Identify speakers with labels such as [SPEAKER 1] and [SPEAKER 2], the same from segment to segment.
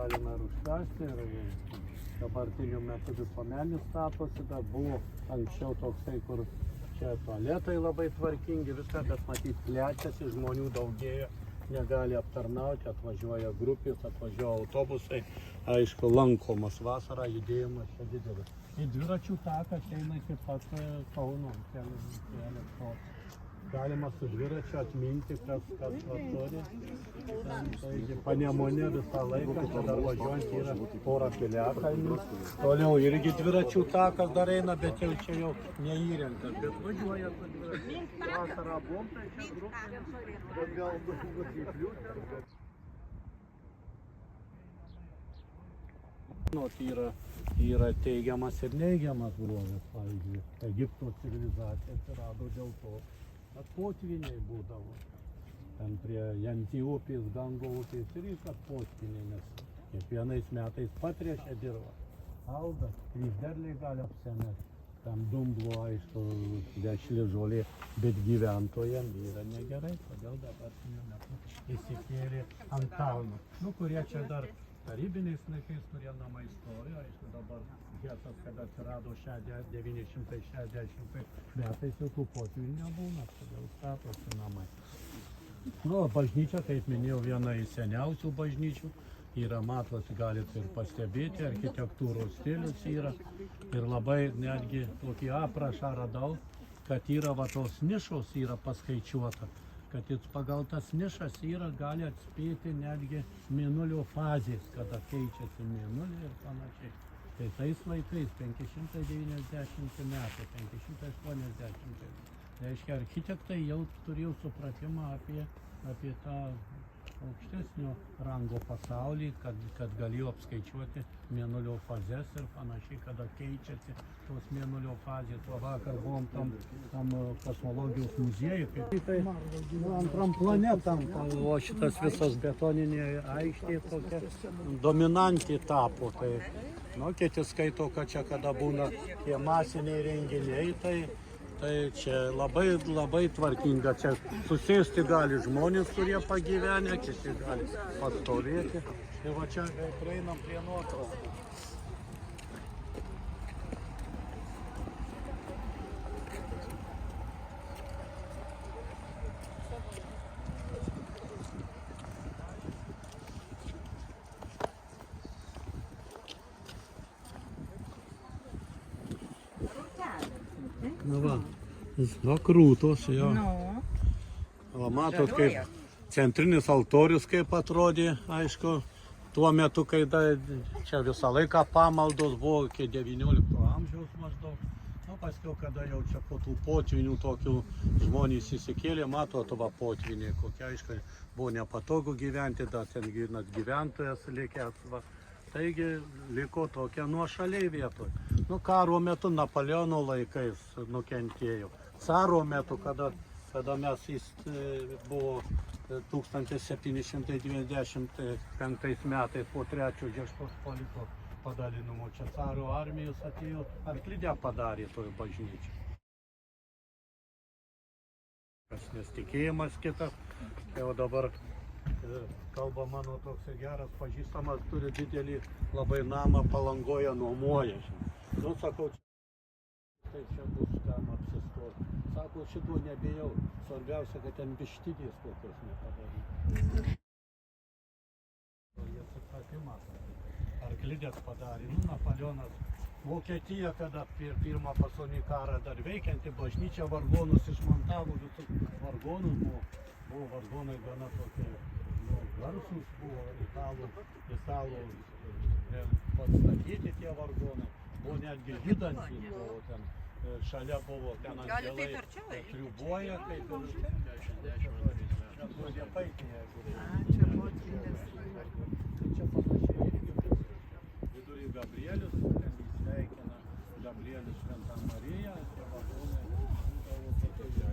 [SPEAKER 1] galima ir užkasti. Ir dabartiniu metu visuomenis statosi, bet buvo anksčiau toksai, kur čia tualetai labai tvarkingi, viską, bet matyt plečiasi, žmonių daugėja, negali aptarnauti, atvažiuoja grupės, atvažiuoja autobusai, aišku, lankomas vasarą, judėjimas čia didelis. Į dviračių taką eina iki pat Kauno kelias. Galima su dviračiu atminti, kas turi. Taigi Panemunė visą laiką, čia dar važiuojant yra pora piliakalnių. Toliau irgi dviračių takas dar eina, bet jau čia jau neįrengtas. Bet važiuoja su dviračiu. Vasarą buvom, tai čia grupė, bet gal bus įkliūtė. Yra teigiamas ir neigiamas bruožas, pavyzdžiui, Egipto civilizacija atsirado dėl to, kad potviniai būdavo. Ten prie Jantijupės, Gango upės ir kad potviniai, nes kiekvienais metais patrėšia dirvą. Auga, kryžderliai gali apsemesti, tam dumblo, aišku, dešlė žolė, bet gyventojams yra negerai, todėl dabartiniu metu įsikėlė ant kalno. Kurie čia dar tarybiniais laikais, kurie namai stojo, aišku, dabar Gesas, kada atsirado 960 metais, jokių potvynių nebūna, todėl statosi namai. Bažnyčia, kaip minėjau, viena iš seniausių bažnyčių, yra, matosi, galite ir pastebėti, architektūros stilius yra, ir labai netgi tokį aprašą radau, kad yra tos nišos yra paskaičiuota, kad pagal tas nišas yra gali atspėti netgi mėnulio fazės, kada keičiasi mėnulį ir panašiai. Tai tais laikais 590 metų, 580. Reiškia, architektai jau turėjo supratimą apie tą aukštesnio rango pasaulį, kad galėjo apskaičiuoti mėnulio fazes ir panašiai, kada keičiasi tos mėnulio fazės. O vakar buvom tam kosmologijos muziejui, antram planetam, o šitas visas betoninė aikštė tokia dominantė tapo. Kiti skaito, kad čia kada būna tie masiniai renginiai, tai čia labai tvarkinga, čia susėsti gali žmonės, kurie pagyvenę, kiti gali pastovėti. Ir va čia prieinam prie nuotraukų. Krūtos, jo. Matot, kaip centrinis altorius kaip atrodė, aišku, tuo metu, kai čia visą laiką pamaldos buvo iki 19 amžiaus maždaug. Paskiau, kada jau čia po tų potvinių tokių žmonės įsikėlė, matot, potviniai, kokie, aišku, buvo nepatogu gyventi, ten gyventojas likęs. Taigi liko tokia nuošaliai vietoj. Karo metu Napoleono laikais nukentėjo. Caro metu, kada mes buvo 1795 metais po trečio Žečpospolito padalinimo, čia caro armijos atėjo, arklidę padarė toj bažnyčiai. Nes tikėjimas kitas, jau dabar kalba mano toks geras pažįstamas, turi didelį labai namą Palangoje nuomoja. Sakau, tai čia bus kam apsistoti. Sako, šito nebijau, svarbiausia, kad ten vištidės kokios nepadaryti. Jie supratimą arklidės padarė. Napoleonas Vokietija, kada per pirmą pasaulinį karą dar veikianti bažnyčia, vargonus išmontavo, visus vargonus buvo vargonai gana tokie garsus, buvo italų pastatyti tie vargonai, buvo netgi judantys, buvo ten, šalia buvo ten angelai triubuoja, kaip ir čia buvo Liepaitinė. Čia potvynis. Čia panašiai irgi vidury Gabrielius, ten sveikina Gabrielius Šventą Mariją, tie vagonai būdavo tokie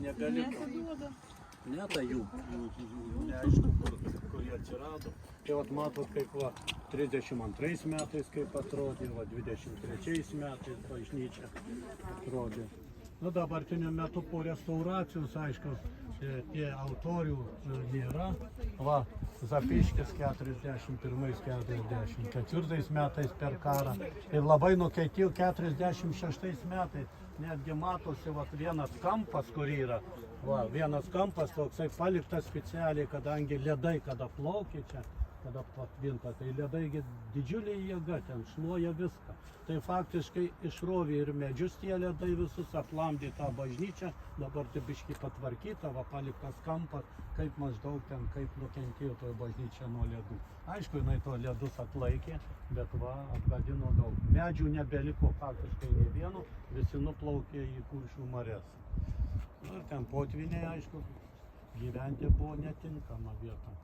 [SPEAKER 1] nebeliko. Ne, tai jų neaišku, kur jie atsirado. Tai matot, kaip 32 metais kaip atrodė, 23 metais bažnyčia atrodė. Nu, dabartiniu metu po restauracijos, aišku, tie autorių nėra. Va, Zapiškis 41-44 metais per karą. Ir labai nukentėjo 46 metais. Netgi matosi vienas kampas, kur yra. Va, vienas kampas toksai paliktas specialiai, kadangi ledai, kada plaukia čia, kada patvinta, tai ledai didžiulė jėga, ten šluoja viską. Tai faktiškai išrovė ir medžius tie ledai visus, aplamdė tą bažnyčią, dabar tai biškį patvarkyta, va paliktas kampas, kaip maždaug ten, kaip nukentėjo toje bažnyčia nuo ledų. Aišku, jinai to ledus atlaikė, bet va, apgadino daug. Medžių nebeliko faktiškai nei vieno, visi nuplaukė į Kuršių marias. Ir ten potviniai, aišku, gyventi buvo netinkama vieta.